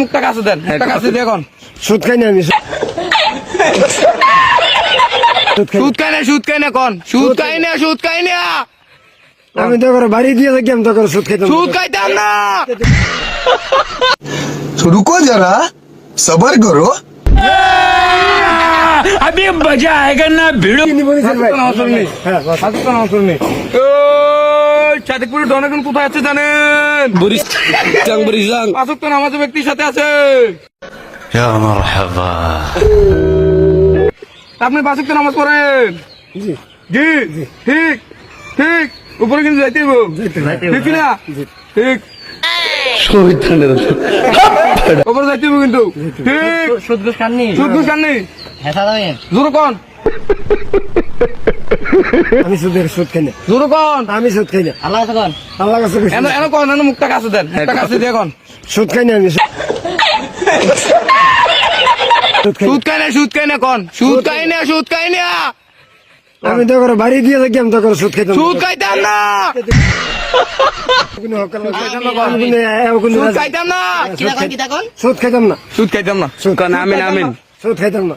মুখটা কাছে দেন, মুখটা কাছে দিয়ে এখন। সুদ খাই না আমি, সুদ খাই না, সুদ খাই না কোন, সুদ খাই না, সুদ খাই না। আমি তো করে বাড়ি দিয়ে থাকি, আমি তো করে সুদ খাইতাম। সুদ খাইতাম না। रुको जरा सबर करो। अभी मजा आएगा ना भिड़ो। সাদিকপুরের ডন এখন কোথায় আছে জানেন? আসুক তো নামাজ ব্যক্তির সাথে আছে। আপনি বাসুক তো নামাজ পড়েন? জি জি ঠিক ঠিক। উপরে কিন্তু যাইতে হইব, ঠিক না? ঠিক উপরে যাইতে হইব কিন্তু, ঠিক। সুদ ঘুষ খাননি? সুদ ঘুষ খাননি? হ্যাঁ দাঁড়াবেন জোরে কোন, আমি সুদ খাই না, জোরে কোন। আমি সুদ খাই না। আল্লাহ আছে কোন? আল্লাহ কাছে কইছি। মুখটা কাছে দেন, মুখটা কাছে দিয়ে এখন। সুদ খাই না আমি, সুদ খাই না, সুদ খাই না কোন, সুদ খাই না, সুদ খাই না। আমি তো করে বাড়ি দিয়ে থাকি, আমি তো করে সুদ খাইতাম। সুদ খাইতাম না, কোনো হকাল না, সুদ খাইতাম না, কিতা কোন, কিতা কোন? সুদ খাইতাম না, সুদ খাইতাম না। আমিন আমিন। সুদ খাইতাম না।